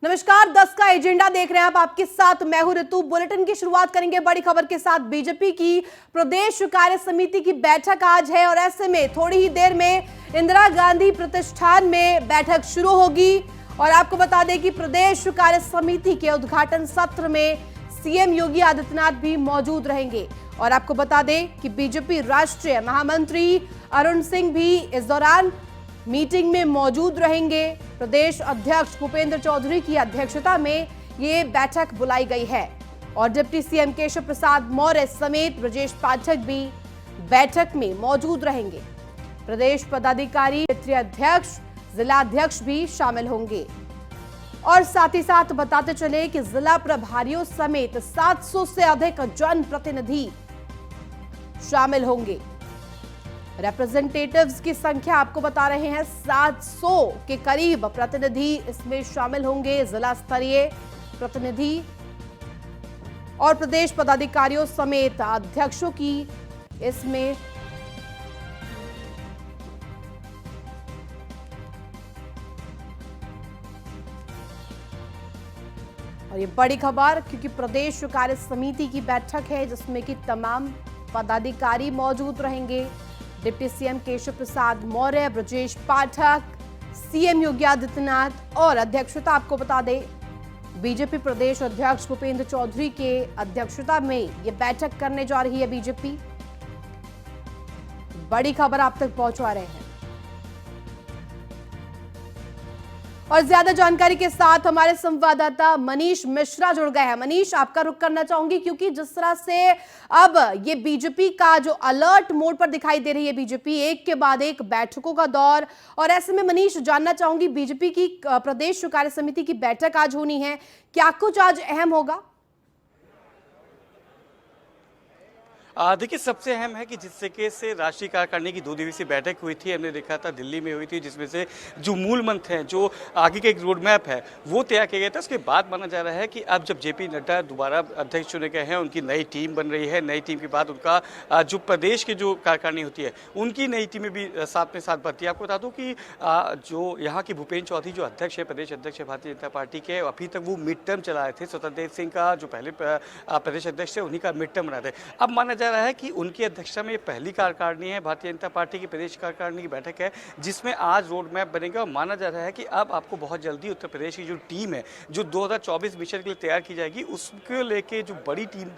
नमस्कार, 10 का एजेंडा देख रहे हैं आप। आपके साथ मैं हूं ऋतु। बुलेटिन की शुरुआत करेंगे बड़ी खबर के साथ। बीजेपी की प्रदेश कार्य समिति की बैठक आज है और ऐसे में थोड़ी ही देर में इंदिरा गांधी प्रतिष्ठान में बैठक शुरू होगी। और आपको बता दें कि प्रदेश कार्य समिति के उद्घाटन सत्र में सीएम योगी आदित्यनाथ भी मौजूद रहेंगे। और आपको बता दें कि बीजेपी राष्ट्रीय महामंत्री अरुण सिंह भी इस दौरान मीटिंग में मौजूद रहेंगे। प्रदेश अध्यक्ष भूपेंद्र चौधरी की अध्यक्षता में ये बैठक बुलाई गई है और डिप्टी सीएम केशव प्रसाद मौर्य समेत ब्रजेश पाठक भी बैठक में मौजूद रहेंगे। प्रदेश पदाधिकारी, क्षेत्रीय अध्यक्ष, जिला अध्यक्ष भी शामिल होंगे। और साथ ही साथ बताते चले कि जिला प्रभारियों समेत 700 से अधिक जनप्रतिनिधि शामिल होंगे। रिप्रेजेंटेटिव्स की संख्या आपको बता रहे हैं 700 के करीब प्रतिनिधि इसमें शामिल होंगे, जिला स्तरीय प्रतिनिधि और प्रदेश पदाधिकारियों समेत अध्यक्षों की इसमें और ये बड़ी खबर, क्योंकि प्रदेश कार्य समिति की बैठक है जिसमें कि तमाम पदाधिकारी मौजूद रहेंगे। Deputy CM Keshav Prasad Maurya, Brajesh Pathak, CM Yogi Adityanath और अध्यक्षता आपको बता दें बीजेपी प्रदेश अध्यक्ष भूपेंद्र चौधरी के अध्यक्षता में यह बैठक करने जा रही है बीजेपी। बड़ी खबर आप तक पहुंचा रहे हैं और ज्यादा जानकारी के साथ हमारे संवाददाता मनीष मिश्रा जुड़ गए हैं। मनीष, आपका रुख करना चाहूंगी क्योंकि जिस तरह से अब ये बीजेपी का जो अलर्ट मोड पर दिखाई दे रही है, बीजेपी एक के बाद एक बैठकों का दौर, और ऐसे में मनीष जानना चाहूंगी बीजेपी की प्रदेश कार्य समिति की बैठक आज होनी है, क्या कुछ आज अहम होगा? देखिए, सबसे अहम है कि जिस तरीके से राष्ट्रीय कार्यकारिणी की 2 दिवसीय बैठक हुई थी, हमने देखा था दिल्ली में हुई थी, जिसमें से जो मूल मंत्र हैं, जो आगे का एक रोड मैप है, वो तैयार किया गया था। उसके बाद माना जा रहा है कि अब जब जेपी नड्डा दोबारा अध्यक्ष चुने गए हैं, उनकी नई टीम बन रही है। नई टीम के बाद उनका जो प्रदेश की जो कार्यकारिणी होती है, उनकी नई टीमें भी साथ में साथ बढ़ती है। आपको बता दूँ कि जो यहाँ की भूपेंद्र चौधरी जो अध्यक्ष है, प्रदेश अध्यक्ष है भारतीय जनता पार्टी के, अभी तक वो मिड टर्म चला रहे थे। स्वतंत्र देव सिंह का जो पहले प्रदेश अध्यक्ष थे, उन्हीं का मिड टर्म बना थे। अब माना जा रहा है कि उनकी अध्यक्षता में पहली कार्यकारिणी है, भारतीय जनता पार्टी की प्रदेश कार्यकारिणी की बैठक है, जिसमें आज रोड मैप बनेगा। और माना जा रहा है कि अब आपको बहुत जल्दी उत्तर प्रदेश की जो टीम है, जो 2024 मिशन के लिए तैयार की जाएगी, उसको लेके जो बड़ी टीम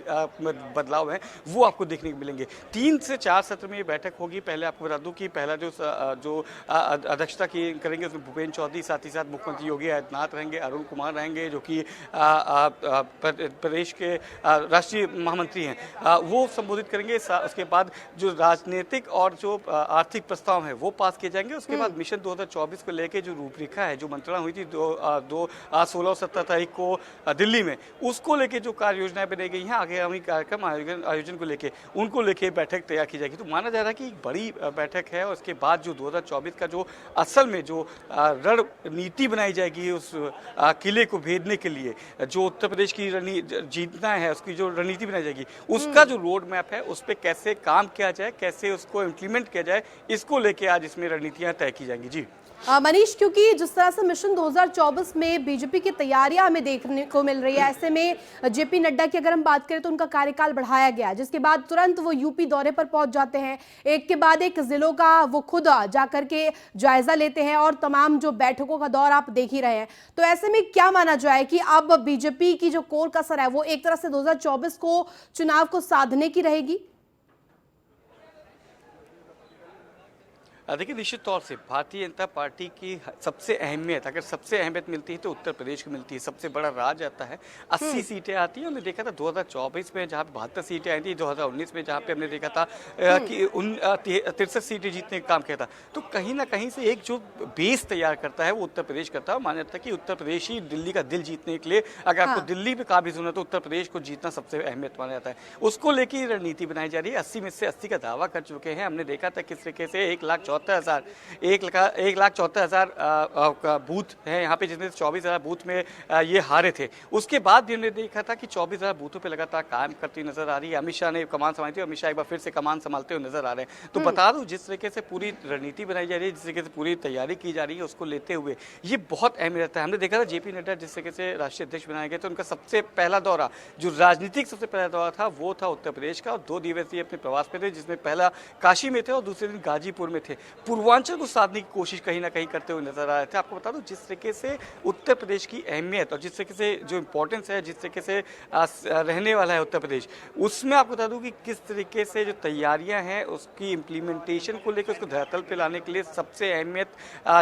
बदलाव है, वो आपको देखने को मिलेंगे। 3 से 4 सत्र में ये बैठक होगी। पहले आपको बता दूं कि पहला जो अध्यक्षता की करेंगे उसमें भूपेंद्र चौधरी, साथ ही साथ मुख्यमंत्री योगी आदित्यनाथ रहेंगे, अरुण कुमार रहेंगे जो कि प्रदेश के राष्ट्रीय महामंत्री हैं, वो संबोधित करेंगे। उसके बाद जो राजनीतिक और जो आर्थिक प्रस्ताव है वो पास किए जाएंगे। उसके बाद मिशन 2024 को लेकर जो रूपरेखा है, जो मंत्रणा हुई थी 16 और 17 तारीख को दिल्ली में, उसको लेके जो कार्य योजनाएं बनाई गई हैं, आगामी कार्यक्रम आयोजन को लेके, उनको लेके बैठक तैयार की जाएगी। तो माना जा रहा है कि एक बड़ी बैठक है। और उसके बाद जो 2024 का जो असल में जो रणनीति बनाई जाएगी, उस किले को भेदने के लिए जो उत्तर प्रदेश की जीतना है, उसकी जो रणनीति बनाई जाएगी, उसका जो रोड मैप है, उस पे कैसे काम किया जाए, कैसे उसको इम्प्लीमेंट किया जाए, इसको लेके आज इसमें रणनीतियां तय की जाएंगी। जी मनीष, क्योंकि जिस तरह से मिशन 2024 में बीजेपी की तैयारियां हमें देखने को मिल रही है, ऐसे में जेपी नड्डा की अगर हम बात करें तो उनका कार्यकाल बढ़ाया गया, जिसके बाद तुरंत वो यूपी दौरे पर पहुंच जाते हैं, एक के बाद एक जिलों का वो खुद जाकर के जायजा लेते हैं और तमाम जो बैठकों का दौर आप देख ही रहे हैं। तो ऐसे में क्या माना जाए कि अब बीजेपी की जो कोर कसर है वो एक तरह से 2024 को चुनाव को साधने की रहेगी? देखिए, निश्चित तौर से भारतीय जनता पार्टी की सबसे अहमियत, अगर सबसे अहमियत मिलती है तो उत्तर प्रदेश को मिलती है। सबसे बड़ा राज्य आता है, 80 सीटें आती हैं। हमने देखा था 2024 में जहाँ पे 72 सीटें आई थी, 2019 में जहाँ पे हमने देखा था कि 63 सीटें जीतने का काम किया था। तो कहीं ना कहीं से एक जो बेस तैयार करता है वो उत्तर प्रदेश करता है। माना जाता है कि उत्तर प्रदेश ही दिल्ली का दिल जीतने के लिए, अगर आपको दिल्ली पे काबिज होना तो उत्तर प्रदेश को जीतना सबसे अहमियत माना जाता है। उसको लेकर रणनीति बनाई जा रही है। 80 में से 80 का दावा कर चुके हैं। हमने देखा था किस तरीके से 1,14,000 1,74,000 1,74,000 बूथ हैं यहाँ पे, जिसमें 24,000 बूथ में ये हारे थे। उसके बाद भी हमने देखा था कि 24,000 बूथों पे लगातार काम करती नजर आ रही है। अमित शाह ने कमान संभाली थी, अमित शाह एक बार फिर से कमान संभालते हुए नजर आ रहे हैं। तो बता दूं, जिस तरीके से पूरी रणनीति बनाई जा रही है, जिस तरीके से पूरी तैयारी की जा रही है, उसको लेते हुए ये बहुत अहम रहता है। हमने देखा था जेपी नड्डा जिस तरीके से राष्ट्रीय अध्यक्ष बनाए गए, तो उनका सबसे पहला दौरा, जो राजनीतिक सबसे पहला दौरा था, वो था उत्तर प्रदेश का, और 2 दिवसीय अपने प्रवास पे थे, जिसमें पहला काशी में थे और दूसरे दिन गाजीपुर में थे। पूर्वांचल को साधने की कोशिश कहीं ना कहीं करते हुए नजर आ रहे थे। आपको बता दूं, जिस तरीके से उत्तर प्रदेश की अहमियत और जिस तरीके से जो इंपॉर्टेंस है, जिस तरीके से रहने वाला है उत्तर प्रदेश, उसमें आपको बता दूं कि किस तरीके से जो तैयारियां हैं उसकी इम्प्लीमेंटेशन को लेकर, उसको धरातल पे लाने के लिए सबसे अहमियत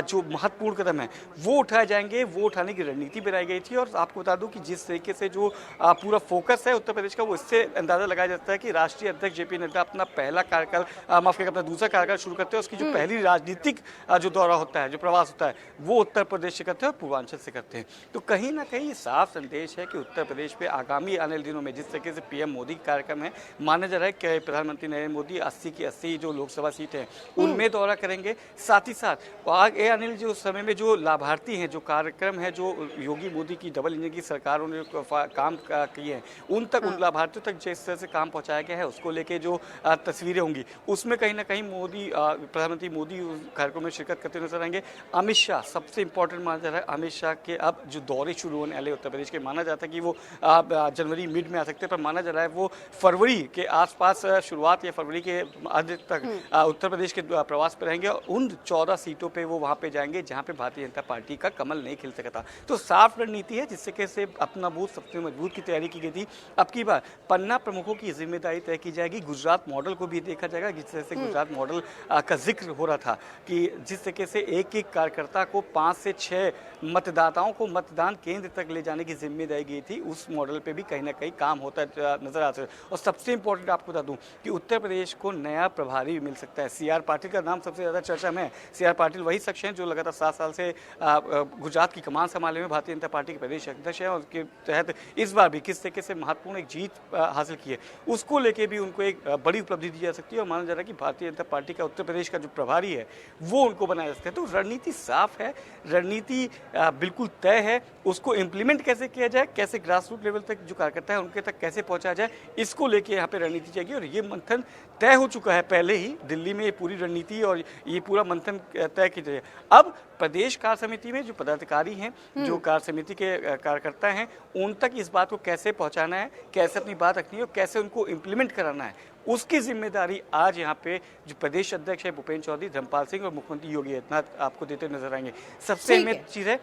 जो महत्वपूर्ण कदम है वो उठाए जाएंगे, वो उठाने की रणनीति बनाई गई थी। और आपको बता दूं कि जिस तरीके से जो पूरा फोकस है उत्तर प्रदेश का, वो इससे अंदाजा लगाया जाता है कि राष्ट्रीय अध्यक्ष जेपी नड्डा अपना पहला कार्यकाल, माफ करिए, अपना दूसरा कार्यकाल शुरू करते हैं, उसकी जो पहली राजनीतिक जो दौरा होता है, जो प्रवास होता है, वो उत्तर प्रदेश से करते हैं और पूर्वांचल से करते हैं। तो कहीं ना कहीं साफ संदेश है कि उत्तर प्रदेश पे आगामी आने वाले दिनों में जिस तरीके से पीएम मोदी कार्यक्रम है, माना जा रहा है कि प्रधानमंत्री नरेंद्र मोदी 80 की 80 जो लोकसभा सीट है उनमें दौरा करेंगे। साथ ही साथ आगे आने जो समय में जो लाभार्थी हैं, जो कार्यक्रम है, जो योगी मोदी की डबल इंजन की सरकारों ने काम किए हैं, उन तक, उन लाभार्थियों तक जिस तरह से काम पहुंचाया गया है, उसको लेके जो तस्वीरें होंगी, उसमें कहीं ना कहीं मोदी, प्रधानमंत्री मोदी कार्यक्रम में शिरकत करते नजर आएंगे। अमित शाह सबसे इंपॉर्टेंट माना जा रहा है। अमित शाह के अब जो दौरे शुरू होने वाले उत्तर प्रदेश के, माना जाता है कि वो जनवरी मिड में आ सकते हैं, पर माना जा रहा है वो फरवरी के आसपास, शुरुआत या फरवरी के अंत तक उत्तर प्रदेश के प्रवास पर रहेंगे। और उन 14 सीटों पे वो वहां पे जाएंगे जहां पे भारतीय जनता पार्टी का कमल नहीं खिल सका था। तो साफ रणनीति है, जिससे कैसे अपना बूथ सबसे मजबूत की तैयारी की गई थी। अब की बार पन्ना प्रमुखों की जिम्मेदारी तय की जाएगी। गुजरात मॉडल को भी देखा जाएगा, जिस तरह से गुजरात मॉडल का जिक्र हो रहा था कि जिस तरीके से एक एक कार्यकर्ता को 5 से 6 मतदाताओं को मतदान केंद्र तक ले जाने की जिम्मेदारी गई थी, उस मॉडल पे भी कहीं ना कहीं काम होता नजर आता है। और सबसे इंपॉर्टेंट आपको बता दूं कि उत्तर प्रदेश को नया प्रभारी मिल सकता है। सीआर पाटिल का नाम सबसे ज्यादा चर्चा में है। सीआर पाटिल वही शख्स हैं जो लगातार 7 साल से गुजरात की कमान संभाले हुए भारतीय जनता पार्टी के प्रदेश अध्यक्ष है, और उसके तहत इस बार भी किस तरीके से महत्वपूर्ण एक जीत हासिल की है, उसको लेके भी उनको एक बड़ी उपलब्धि दी जा सकती है। और माना जा रहा है कि भारतीय जनता पार्टी का उत्तर प्रदेश का जो प्रभारी है वो उनको बनाया जा सकता है। तो रणनीति साफ है, रणनीति बिल्कुल तय है। उसको इम्प्लीमेंट कैसे किया जाए, कैसे ग्रास रूट लेवल तक जो कार्यकर्ता है उनके तक कैसे पहुंचाया जाए, इसको लेके यहाँ पे रणनीति चाहिए। और ये मंथन तय हो चुका है पहले ही दिल्ली में, ये पूरी रणनीति और ये पूरा मंथन तय की जाए। अब प्रदेश कार्य समिति में जो पदाधिकारी हैं, जो कार्य समिति के कार्यकर्ता हैं, उन तक इस बात को कैसे पहुंचाना है, कैसे अपनी बात रखनी है और कैसे उनको इम्प्लीमेंट कराना है, उसकी जिम्मेदारी आज यहाँ पे जो प्रदेश अध्यक्ष है भूपेंद्र चौधरी, धर्मपाल सिंह और मुख्यमंत्री योगी आदित्यनाथ आपको देते नजर आएंगे। सबसे अहम चीज़ है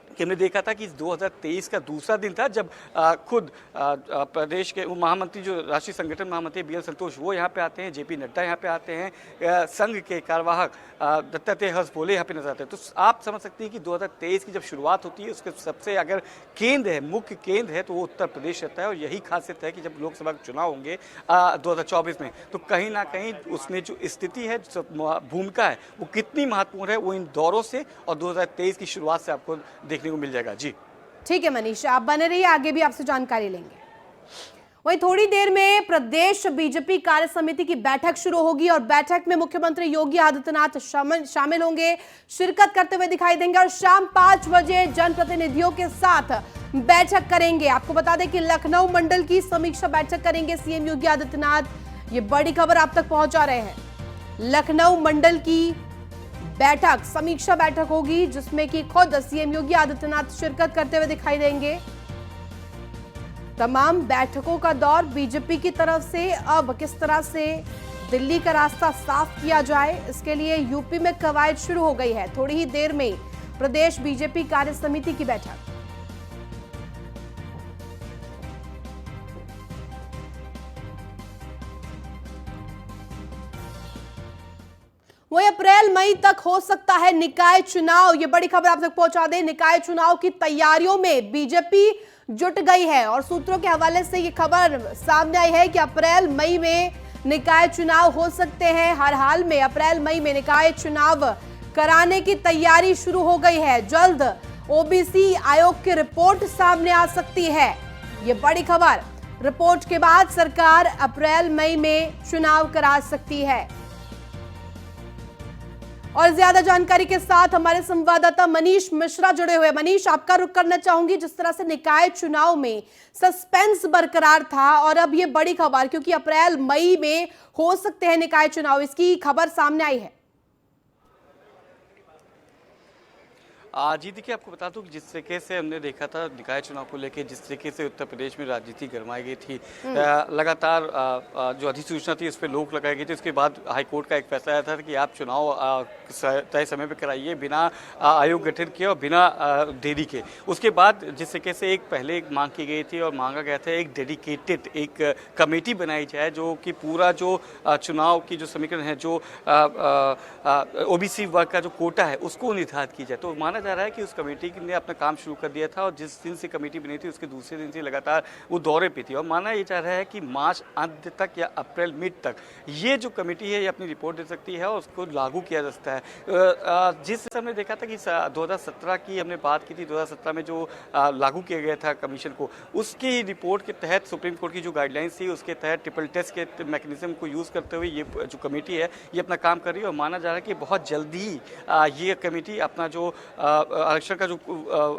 कि हमने देखा था कि 2023 का दूसरा दिन था जब खुद प्रदेश के महामंत्री, जो राष्ट्रीय संगठन महामंत्री बीएल संतोष, वो यहाँ पे आते हैं, जेपी नड्डा यहाँ पे आते हैं, संघ के कार्यवाहक दत्तात्रेय हर्ष बोले यहाँ पे नजर आते हैं। तो आप समझ सकते हैं कि 2023 की जब शुरुआत होती है, उसके सबसे अगर केंद्र है, मुख्य केंद्र है, तो वो उत्तर प्रदेश रहता है। और यही खासियत है कि जब लोकसभा के चुनाव होंगे 2024 में, तो कहीं ना कहीं उसमें जो स्थिति है, जो भूमिका है, वो कितनी महत्वपूर्ण है, वो इन दौरों से और 2023 की शुरुआत से आपको देखने को मिल जाएगा। जी ठीक है मनीष, आप बने रहिए, आगे भी आपसे जानकारी लेंगे। वहीं थोड़ी देर में प्रदेश बीजेपी कार्य समिति की बैठक शुरू होगी और बैठक में मुख्यमंत्री योगी आदित्यनाथ शामिल होंगे, शिरकत करते हुए दिखाई देंगे और शाम 5 बजे जनप्रतिनिधियों के साथ बैठक करेंगे। आपको बता दें कि लखनऊ मंडल की समीक्षा बैठक करेंगे सीएम योगी आदित्यनाथ। ये बड़ी खबर आप तक पहुंचा रहे हैं। लखनऊ मंडल की बैठक, समीक्षा बैठक होगी, जिसमें कि खुद सीएम योगी आदित्यनाथ शिरकत करते हुए दिखाई देंगे। तमाम बैठकों का दौर बीजेपी की तरफ से अब किस तरह से दिल्ली का रास्ता साफ किया जाए, इसके लिए यूपी में कवायद शुरू हो गई है। थोड़ी ही देर में प्रदेश बीजेपी कार्य समिति की बैठक। वही अप्रैल मई तक हो सकता है निकाय चुनाव। ये बड़ी खबर आप तक पहुंचा दें। निकाय चुनाव की तैयारियों में बीजेपी जुट गई है और सूत्रों के हवाले से ये खबर सामने आई है कि अप्रैल मई में निकाय चुनाव हो सकते हैं। हर हाल में अप्रैल मई में निकाय चुनाव कराने की तैयारी शुरू हो गई है। जल्द ओबीसी आयोग की रिपोर्ट सामने आ सकती है। ये बड़ी खबर, रिपोर्ट के बाद सरकार अप्रैल मई में चुनाव करा सकती है। और ज्यादा जानकारी के साथ हमारे संवाददाता मनीष मिश्रा जुड़े हुए। मनीष, आपका रुख करना चाहूंगी, जिस तरह से निकाय चुनाव में सस्पेंस बरकरार था और अब ये बड़ी खबर, क्योंकि अप्रैल मई में हो सकते हैं निकाय चुनाव, इसकी खबर सामने आई है। जी देखिए, आपको बता दूं कि जिस तरीके से हमने देखा था निकाय चुनाव को लेकर, जिस तरीके से उत्तर प्रदेश में राजनीति गरमाई गई थी, लगातार जो अधिसूचना थी उस पर रोक लगाई गई थी। उसके बाद हाईकोर्ट का एक फैसला आया था कि आप चुनाव तय समय पर कराइए, बिना आयोग गठित किए और बिना देरी के। उसके बाद जिस तरीके से पहले एक मांग की गई थी और मांगा गया था एक डेडिकेटेड एक कमेटी बनाई जाए जो कि पूरा जो चुनाव की जो समीकरण है, जो ओबीसी वर्ग का जो कोटा है उसको निर्धारित की जाए। तो माना जा रहा है कि उस कमेटी ने अपना काम शुरू कर दिया था और जिस दिन से कमेटी बनी थी उसके दूसरे दिन से लगातार वो दौरे पे थी और माना ये जा रहा है कि मार्च अंत तक या अप्रैल मिड तक ये जो कमेटी है ये अपनी रिपोर्ट दे सकती है और उसको लागू किया जा सकता है। जिस हमने देखा था कि 2017 की हमने बात की थी, 2017 में जो लागू किया गया था कमीशन को, उसकी रिपोर्ट के तहत सुप्रीम कोर्ट की जो गाइडलाइंस थी उसके तहत ट्रिपल टेस्ट के मैकेनिज्म को यूज़ करते हुए ये जो कमेटी है ये अपना काम कर रही है और माना जा रहा है कि बहुत जल्दी ही ये कमेटी अपना जो आरक्षण का जो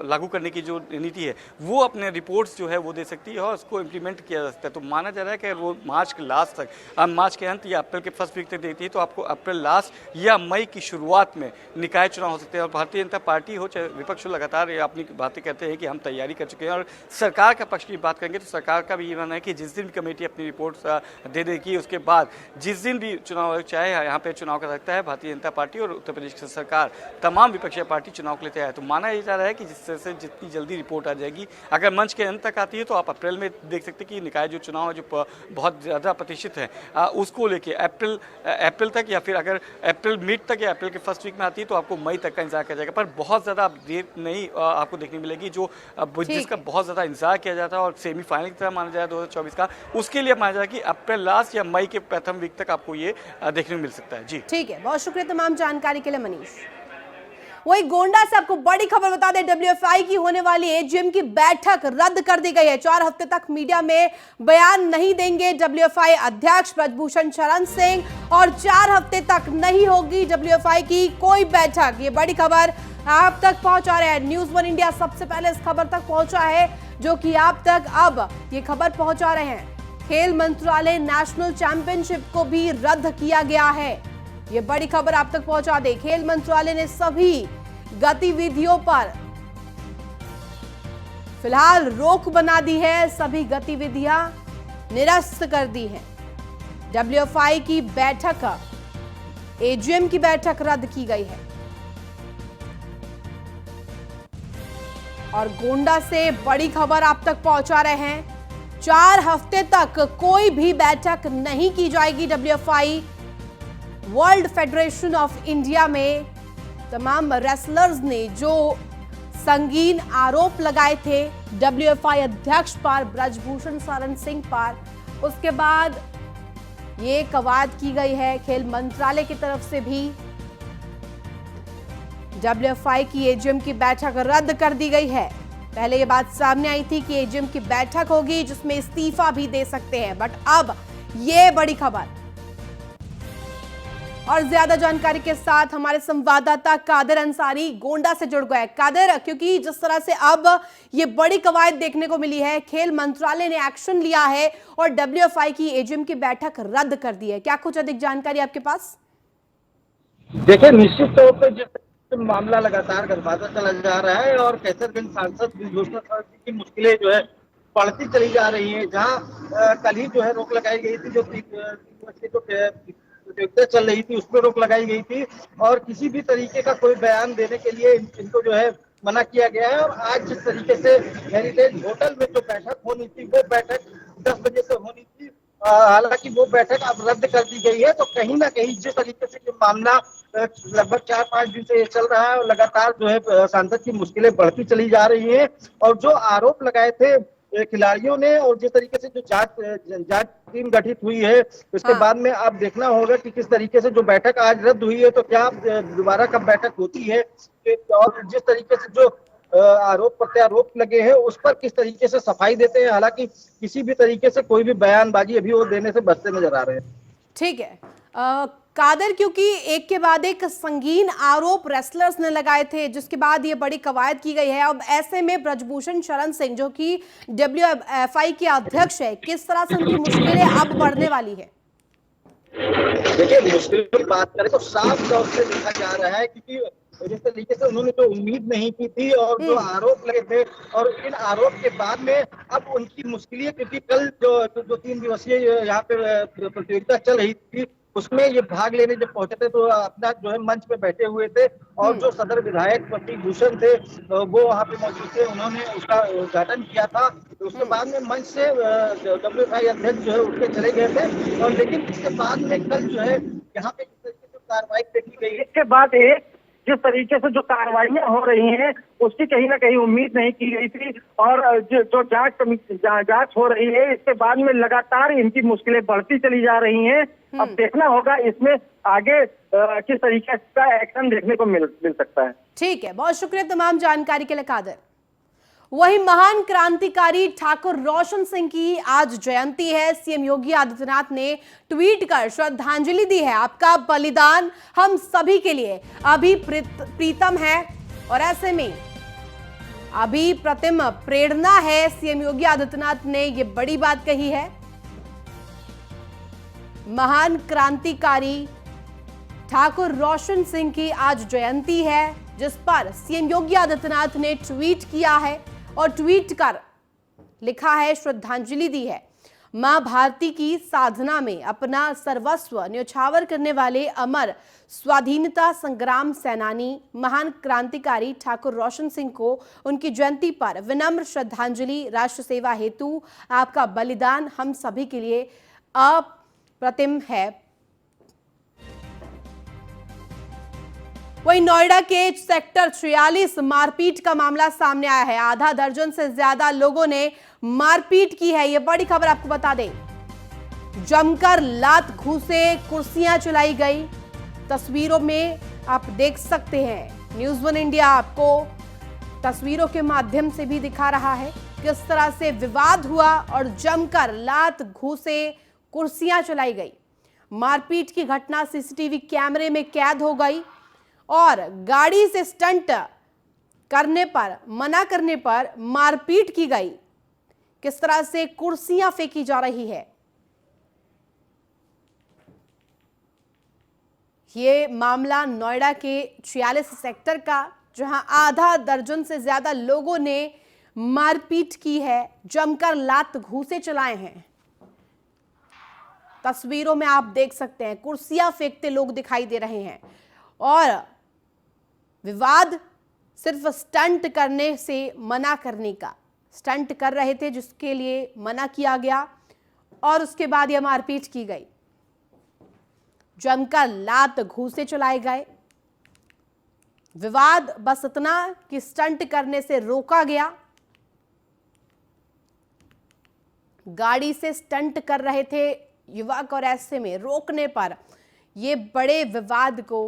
लागू करने की जो नीति है वो अपने रिपोर्ट्स जो है वो दे सकती है और उसको इम्प्लीमेंट किया जा सकता है। तो माना जा रहा है कि वो मार्च के लास्ट तक, मार्च के अंत या अप्रैल के फर्स्ट वीक तक देती है तो आपको अप्रैल लास्ट या मई की शुरुआत में निकाय चुनाव हो सकते हैं। और भारतीय जनता पार्टी हो चाहे विपक्ष हो, लगातार अपनी बातें कहते हैं कि हम तैयारी कर चुके हैं। और सरकार का पक्ष की बात करेंगे तो सरकार का भी ये मानना है कि जिस दिन कमेटी अपनी रिपोर्ट दे देगी उसके बाद जिस दिन भी चुनाव आयोग चाहे यहाँ पे चुनाव कर सकता है। भारतीय जनता पार्टी और उत्तर प्रदेश की सरकार, तमाम विपक्षी पार्टी चुनाव के लिए तैयार है। तो माना ये जा रहा है कि जिससे से जितनी जल्दी रिपोर्ट आ जाएगी, अगर मंच के अंत तक आती है तो आप अप्रैल में देख सकते हैं कि निकाय जो चुनाव है जो बहुत ज़्यादा प्रतिशत है उसको लेके अप्रैल तक या फिर अगर अप्रैल मिड तक या अप्रैल के फर्स्ट वीक में आती है तो आपको मई तक का इंतजार किया जाएगा। पर बहुत ज़्यादा देर नहीं आपको देखने मिलेगी जो जिसका बहुत ज़्यादा इंतजार किया जाता है और सेमीफाइनल की तरह माना जाए 2024 का, उसके लिए माना जाए कि अप्रैल लास्ट या मई के प्रथम वीक तक आपको ये देखने को मिल सकता है। जी ठीक है, बहुत शुक्रिया तमाम जानकारी के लिए मनीष। वही गोंडा से आपको बड़ी खबर बता दें, डब्ल्यूएफआई की होने वाली एजीएम की बैठक रद्द कर दी गई है। 4 हफ्ते तक मीडिया में बयान नहीं देंगे डब्ल्यूएफआई अध्यक्ष ब्रजभूषण शरण सिंह और 4 हफ्ते तक नहीं होगी डब्ल्यूएफआई की कोई बैठक। ये बड़ी खबर आप तक पहुंचा रहे हैं न्यूज़ 1 इंडिया, सबसे पहले इस खबर तक पहुंचा है जो कि आप तक अब ये खबर पहुंचा रहे हैं। खेल मंत्रालय नेशनल चैंपियनशिप को भी रद्द किया गया है। ये बड़ी खबर आप तक पहुंचा दे, खेल मंत्रालय ने सभी गतिविधियों पर फिलहाल रोक बना दी है, सभी गतिविधियां निरस्त कर दी हैं। डब्ल्यूएफआई की बैठक, एजीएम की बैठक रद्द की गई है। और गोंडा से बड़ी खबर आप तक पहुंचा रहे हैं, 4 हफ्ते तक कोई भी बैठक नहीं की जाएगी। WFI world federation of India में तमाम रेसलर्स ने जो संगीन आरोप लगाए थे डब्ल्यूएफआई अध्यक्ष पर, ब्रजभूषण शरण सिंह पर, उसके बाद ये कवायद की गई है खेल मंत्रालय की तरफ से भी। डब्ल्यूएफआई की एजीएम की बैठक रद्द कर दी गई है। पहले ये बात सामने आई थी कि एजीएम की बैठक होगी जिसमें इस्तीफा भी दे सकते हैं, बट अब ये बड़ी खबर। और ज्यादा जानकारी के साथ हमारे संवाददाता कादर अंसारी गोंडा से जुड़ गए। कादर, क्योंकि जिस तरह से अब ये बड़ी कवायद देखने को मिली है, खेल मंत्रालय ने एक्शन लिया है और डब्ल्यूएफआई की एजीएम की बैठक रद्द कर दी है, क्या कुछ अधिक जानकारी आपके पास? देखिए, निश्चित तौर पर जिस मामला लगातार गरमाता चला जा रहा है और कैसरगंज सांसद ब्रजभूषण शरण सिंह की मुश्किलें जो है बढ़ती चली जा रही है। जहां कल ही जो है रोक लगाई गई थी, जो 3 दिवसीय जो प्रतियोगिता चल रही थी उसमें रोक लगाई गई थी और किसी भी तरीके का कोई बयान देने के लिए इनको जो है मना किया गया है। और आज जिस तरीके से हेरिटेज होटल में जो बैठक होनी थी वो बैठक 10 बजे से होनी थी, हालांकि वो बैठक अब रद्द कर दी गई है। तो कहीं ना कहीं जिस तरीके से ये मामला लगभग 4-5 दिन से ये चल रहा है और लगातार जो है सांसद की मुश्किलें बढ़ती चली जा रही हैं और जो आरोप लगाए थे खिलाड़ियों ने और जिस तरीके से जो जांच टीम गठित हुई है उसके बाद में अब देखना होगा कि किस तरीके से जो बैठक आज रद्द हुई है तो क्या दोबारा कब बैठक होती है और जिस तरीके से जो आरोप प्रत्यारोप लगे हैं उस पर किस तरीके से सफाई देते हैं। हालांकि किसी भी तरीके से कोई भी बयानबाजी अभी वो देने से बचते नजर आ रहे हैं। ठीक है, कादर, क्योंकि एक के बाद एक संगीन आरोप रेसलर्स ने लगाए थे, जिसके बाद ये बड़ी कवायद की गई है। अब ऐसे में ब्रजभूषण शरण सिंह, जो कि WFI के अध्यक्ष है, किस तरह से उनकी मुश्किलें अब बढ़ने वाली है? देखिए, मुश्किल की बात करें तो साफ तौर से देखा जा रहा है, क्योंकि जिस तरीके से उन्होंने जो उम्मीद नहीं की थी और जो आरोप लगे थे, और इन आरोप के बाद में अब उनकी मुश्किलें, क्योंकि कल जो 3 दिवसीय यहाँ पे प्रतियोगिता चल रही थी, उसमें ये भाग लेने जब पहुंचे थे तो अपना जो है मंच पे बैठे हुए थे, और जो सदर विधायक प्रतीक भूषण थे वो वहाँ पे मौजूद थे, उन्होंने उसका उद्घाटन किया था। तो उसके बाद में मंच से WFI अध्यक्ष जो है उठ के चले गए थे, और लेकिन उसके बाद में कल जो है यहाँ पे जिस तरीके से कार्रवाई देखी गई, इसके बाद जिस तरीके से जो कार्रवाइयां हो रही हैं उसकी कहीं ना कहीं उम्मीद नहीं की गई थी, और जो जांच हो रही है, इसके बाद में लगातार इनकी मुश्किलें बढ़ती चली जा रही हैं। अब देखना होगा इसमें आगे किस तरीके का एक्शन देखने को मिल सकता है। ठीक है, बहुत शुक्रिया तमाम जानकारी के लिए कादर। वहीं महान क्रांतिकारी ठाकुर रोशन सिंह की आज जयंती है। सीएम योगी आदित्यनाथ ने ट्वीट कर श्रद्धांजलि दी है। आपका बलिदान हम सभी के लिए अभी प्रीतम है, और ऐसे में अभी प्रतिम प्रेरणा है। सीएम योगी आदित्यनाथ ने ये बड़ी बात कही है। महान क्रांतिकारी ठाकुर रोशन सिंह की आज जयंती है, जिस पर सीएम योगी आदित्यनाथ ने ट्वीट किया है, और ट्वीट कर लिखा है, श्रद्धांजलि दी है। मां भारती की साधना में अपना सर्वस्व न्यौछावर करने वाले अमर स्वाधीनता संग्राम सेनानी महान क्रांतिकारी ठाकुर रोशन सिंह को उनकी जयंती पर विनम्र श्रद्धांजलि। राष्ट्र सेवा हेतु आपका बलिदान हम सभी के लिए अप्रतिम है। वहीं नोएडा के सेक्टर 46 मारपीट का मामला सामने आया है। आधा दर्जन से ज्यादा लोगों ने मारपीट की है। यह बड़ी खबर आपको बता दें। जमकर लात घूसे, कुर्सियां चलाई गई। तस्वीरों में आप देख सकते हैं। न्यूज़ 1 इंडिया आपको तस्वीरों के माध्यम से भी दिखा रहा है किस तरह से विवाद हुआ और जमकर लात घूसे, कुर्सियां चलाई गई। मारपीट की घटना सीसीटीवी कैमरे में कैद हो गई, और गाड़ी से स्टंट करने पर, मना करने पर मारपीट की गई। किस तरह से कुर्सियां फेंकी जा रही है। ये मामला नोएडा के 46 सेक्टर का, जहां आधा दर्जन से ज्यादा लोगों ने मारपीट की है, जमकर लात घूसे चलाए हैं। तस्वीरों में आप देख सकते हैं कुर्सियां फेंकते लोग दिखाई दे रहे हैं, और विवाद सिर्फ स्टंट करने से मना करने का। स्टंट कर रहे थे जिसके लिए मना किया गया, और उसके बाद यह मारपीट की गई। जमकर लात घूसे चलाए गए। विवाद बस इतना कि स्टंट करने से रोका गया। गाड़ी से स्टंट कर रहे थे युवक, और ऐसे में रोकने पर यह बड़े विवाद को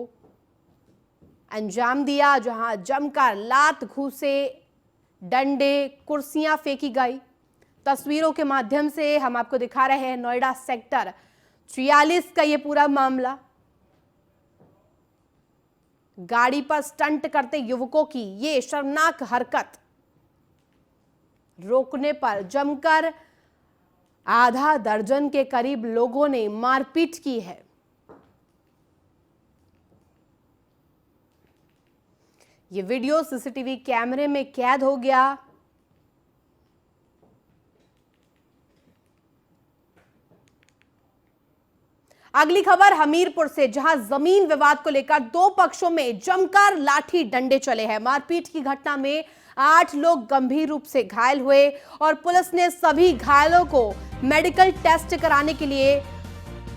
अंजाम दिया, जहां जमकर लात घूसे, डंडे, कुर्सियां फेंकी गई। तस्वीरों के माध्यम से हम आपको दिखा रहे हैं नोएडा सेक्टर 46 का ये पूरा मामला। गाड़ी पर स्टंट करते युवकों की ये शर्मनाक हरकत, रोकने पर जमकर आधा दर्जन के करीब लोगों ने मारपीट की है। ये वीडियो सीसीटीवी कैमरे में कैद हो गया। अगली खबर हमीरपुर से, जहां जमीन विवाद को लेकर दो पक्षों में जमकर लाठी डंडे चले हैं। मारपीट की घटना में 8 लोग गंभीर रूप से घायल हुए, और पुलिस ने सभी घायलों को मेडिकल टेस्ट कराने के लिए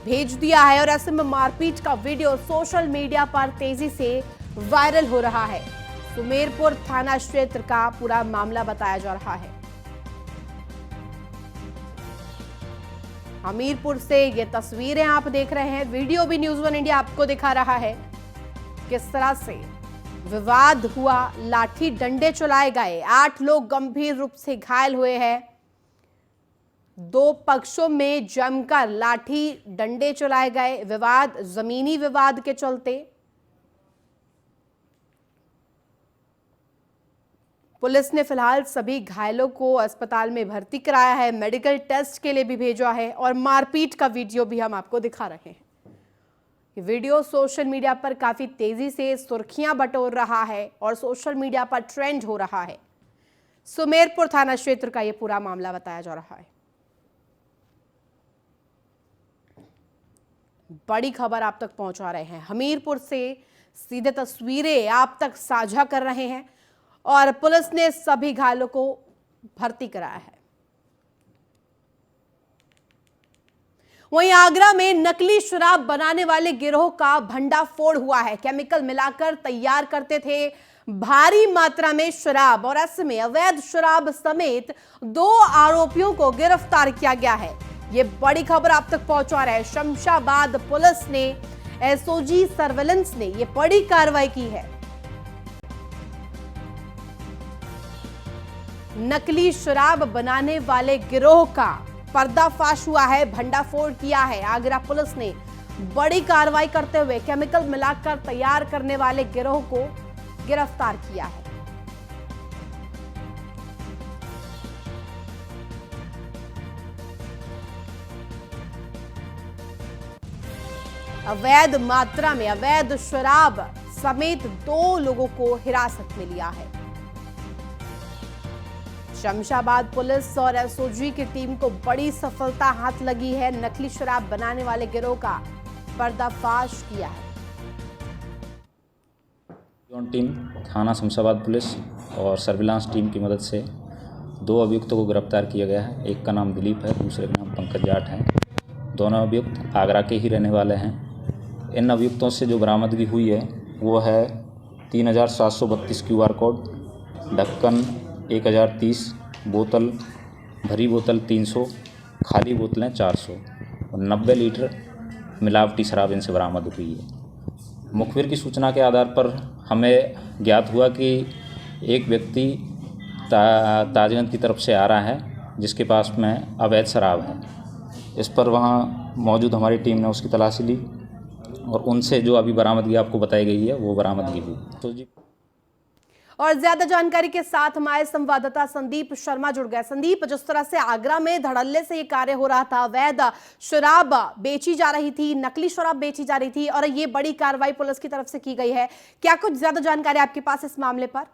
भेज दिया है। और ऐसे में मारपीट का वीडियो सोशल मीडिया पर तेजी से वायरल हो रहा है। सुमेरपुर थाना क्षेत्र का पूरा मामला बताया जा रहा है। हमीरपुर से ये तस्वीरें आप देख रहे हैं। वीडियो भी न्यूज़ 1 इंडिया आपको दिखा रहा है किस तरह से विवाद हुआ, लाठी डंडे चलाए गए, 8 लोग गंभीर रूप से घायल हुए हैं। दो पक्षों में जमकर लाठी डंडे चलाए गए, विवाद जमीनी विवाद के चलते। पुलिस ने फिलहाल सभी घायलों को अस्पताल में भर्ती कराया है, मेडिकल टेस्ट के लिए भी भेजा है और मारपीट का वीडियो भी हम आपको दिखा रहे हैं। ये वीडियो सोशल मीडिया पर काफी तेजी से सुर्खियां बटोर रहा है और सोशल मीडिया पर ट्रेंड हो रहा है। सुमेरपुर थाना क्षेत्र का यह पूरा मामला बताया जा रहा है। बड़ी खबर आप तक पहुंचा रहे हैं, हमीरपुर से सीधे तस्वीरें आप तक साझा कर रहे हैं और पुलिस ने सभी घायलों को भर्ती कराया है। वहीं आगरा में नकली शराब बनाने वाले गिरोह का भंडाफोड़ हुआ है। केमिकल मिलाकर तैयार करते थे भारी मात्रा में शराब और ऐसे में अवैध शराब समेत 2 आरोपियों को गिरफ्तार किया गया है। ये बड़ी खबर आप तक पहुंचा रहे हैं। शमशाबाद पुलिस ने एसओजी सर्वेलेंस ने ये बड़ी कार्रवाई की है। नकली शराब बनाने वाले गिरोह का पर्दाफाश हुआ है, भंडाफोड़ किया है आगरा पुलिस ने। बड़ी कार्रवाई करते हुए केमिकल मिलाकर तैयार करने वाले गिरोह को गिरफ्तार किया है। अवैध मात्रा में अवैध शराब समेत 2 लोगों को हिरासत में लिया है। शमशाबाद पुलिस और एसओजी की टीम को बड़ी सफलता हाथ लगी है। नकली शराब बनाने वाले गिरोह का पर्दाफाश किया है। टीम थाना शमशाबाद पुलिस और सर्विलांस टीम की मदद से 2 अभियुक्तों को गिरफ्तार किया गया है। एक का नाम दिलीप है, दूसरे का नाम पंकज जाट है। दोनों अभियुक्त आगरा के ही रहने वाले हैं। इन अभियुक्तों से जो बरामदगी हुई है वो है 3732 QR कोड, ढक्कन 1030, बोतल भरी बोतल 300, खाली बोतलें 400 और 90 लीटर मिलावटी शराब इनसे बरामद हुई है। मुखबिर की सूचना के आधार पर हमें ज्ञात हुआ कि एक व्यक्ति ताजगंज की तरफ से आ रहा है जिसके पास में अवैध शराब है। इस पर वहाँ मौजूद हमारी टीम ने उसकी तलाशी ली और उनसे जो अभी बरामदगी आपको बताई गई है वो बरामदगी हुई। तो जी और ज्यादा जानकारी के साथ हमारे संवाददाता संदीप शर्मा जुड़ गए। संदीप, जिस तरह से आगरा में धड़ल्ले से ये कार्य हो रहा था, अवैध शराब बेची जा रही थी, नकली शराब बेची जा रही थी और ये बड़ी कार्रवाई पुलिस की तरफ से की गई है, क्या कुछ ज्यादा जानकारी आपके पास इस मामले पर?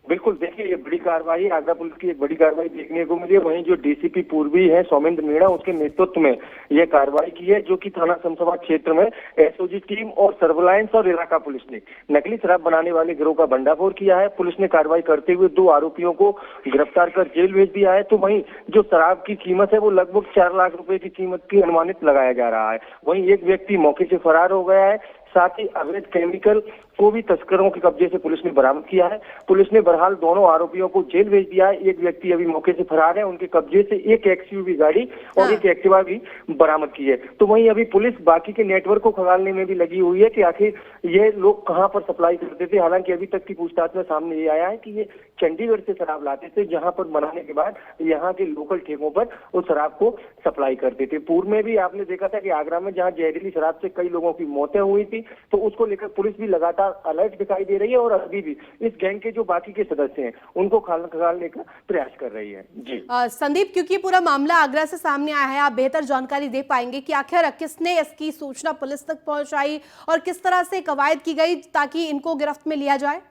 बिल्कुल, देखिए ये बड़ी कार्रवाई आगरा पुलिस की एक बड़ी कार्रवाई देखने को मिली है। वहीं जो डीसीपी पूर्वी है सौमेंद्र मीणा, उसके नेतृत्व में यह कार्रवाई की है, जो कि थाना शमशाबाद क्षेत्र में एसओजी टीम और सर्विलांस और इलाका पुलिस ने नकली शराब बनाने वाले गिरोह का भंडाफोड़ किया है। पुलिस ने कार्रवाई करते हुए 2 आरोपियों को गिरफ्तार कर जेल भेज दिया है। तो वहीं जो शराब की कीमत है वो लगभग 4 लाख रुपए की कीमत की अनुमानित लगाया जा रहा है। वहीं एक व्यक्ति मौके से फरार हो गया है। साथ ही अवैध केमिकल को भी तस्करों के कब्जे से पुलिस ने बरामद किया है। पुलिस ने बहरहाल दोनों आरोपियों को जेल भेज दिया है। एक व्यक्ति अभी मौके से फरार है, उनके कब्जे से एक एक्सयूवी गाड़ी और एक एक्टिवा भी बरामद की है। तो वहीं अभी पुलिस बाकी के नेटवर्क को खंगालने में भी लगी हुई है कि आखिर ये लोग कहां पर सप्लाई करते थे। हालांकि अभी तक की पूछताछ में सामने ये आया है कि ये चंडीगढ़ से शराब लाते थे, जहां पर बनाने के बाद यहाँ के लोकल ठेकों पर उस शराब को सप्लाई करते थे। पूर्व में भी आपने देखा था कि आगरा में जहाँ जहरीली शराब से कई लोगों की मौतें हुई थी, तो उसको लेकर पुलिस भी लगातार अलर्ट दिखाई दे रही है और अभी भी इस गैंग के जो बाकी के सदस्य हैं उनको खंगालने का प्रयास कर रही है। जी संदीप, क्योंकि पूरा मामला आगरा से सामने आया है, आप बेहतर जानकारी दे पाएंगे कि आखिर किसने इसकी सूचना पुलिस तक पहुंचाई और किस तरह से कवायद की गई ताकि इनको गिरफ्त में लिया जाए?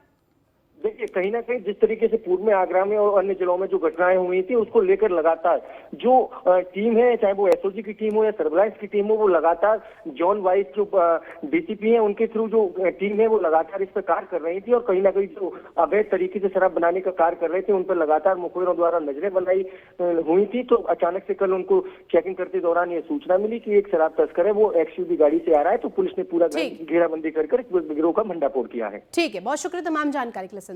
देखिए, कहीं ना कहीं जिस तरीके से पूर्व में आगरा में और अन्य जिलों में जो घटनाएं हुई थी उसको लेकर लगातार जो टीम है, चाहे वो एसओजी की टीम हो या सर्विलांस की टीम हो, वो लगातार जोन वाइज जो डीसीपी है उनके थ्रू जो टीम है वो लगातार इस पर कार्य कर रही थी और कहीं ना कहीं जो अवैध तरीके से शराब बनाने का कार्य कर रहे थे उन पर लगातार मुखबिरों द्वारा नजरें बनाई हुई थी। तो अचानक से कल उनको चेकिंग करते दौरान ये सूचना मिली कि एक शराब तस्कर है वो एक्सयूवी गाड़ी से आ रहा है। तो पुलिस ने पूरा घेराबंदी कर गिरोह का भंडाफोड़ किया है। ठीक है, बहुत शुक्रिया तमाम जानकारी के लिए संदीप।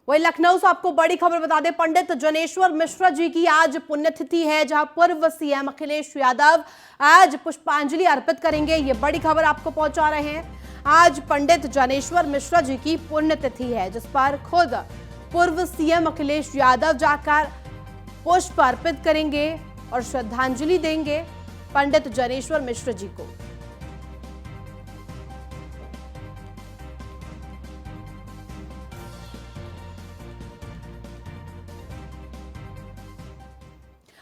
वही लखनऊ से आपको बड़ी खबर बता दें, पंडित जनेश्वर मिश्रा जी की आज पुण्यतिथि है, जहां पूर्व सीएम अखिलेश यादव आज पुष्पांजलि अर्पित करेंगे। ये बड़ी खबर आपको पहुंचा रहे हैं। आज पंडित जनेश्वर मिश्रा जी की पुण्यतिथि है, जिस पर खुद पूर्व सीएम अखिलेश यादव जाकर पुष्प अर्पित करेंगे और श्रद्धांजलि देंगे पंडित जनेश्वर मिश्र जी को।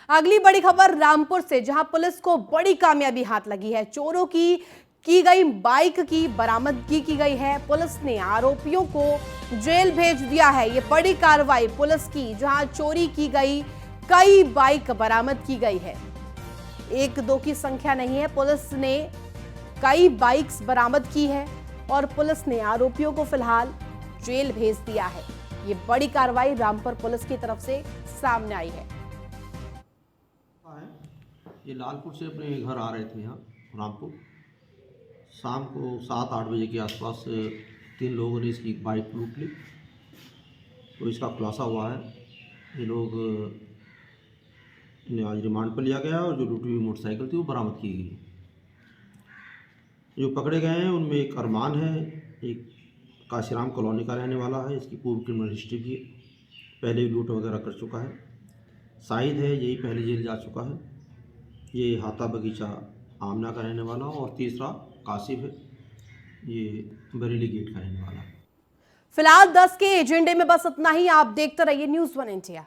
अगली बड़ी खबर रामपुर से, जहां पुलिस को बड़ी कामयाबी हाथ लगी है। चोरों की गई बाइक की बरामदगी की गई है। पुलिस ने आरोपियों को जेल भेज दिया है। ये बड़ी कार्रवाई पुलिस की, जहां चोरी की गई कई बाइक बरामद की गई है। एक दो की संख्या नहीं है, पुलिस ने कई बाइक्स बरामद की है और पुलिस ने आरोपियों को फिलहाल जेल भेज दिया है। ये बड़ी कार्रवाई रामपुर पुलिस की तरफ से सामने आई है। ये लालपुर से अपने घर आ रहे थे यहाँ रामपुर। शाम को 7-8 बजे के आसपास 3 लोगों ने इसकी बाइक लूट ली, तो इसका खुलासा हुआ है। ये लोग इन्हें आज रिमांड पर लिया गया और जो लूटी हुई मोटरसाइकिल थी वो बरामद की गई। जो पकड़े गए हैं उनमें एक अरमान है, एक काशीराम कॉलोनी का रहने वाला है, इसकी पूर्व क्रिमिनल हिस्ट्री भी है, पहले भी लूट वगैरह कर चुका है। शाहिद है, यही पहले जेल जा चुका है। ये हाथा बगीचा आमना का रहने वाला, और तीसरा कासिफ है, ये बरेली गेट का रहने वाला। फिलहाल 10 के एजेंडे में बस इतना ही। आप देखते रहिए न्यूज़ 1 इंडिया।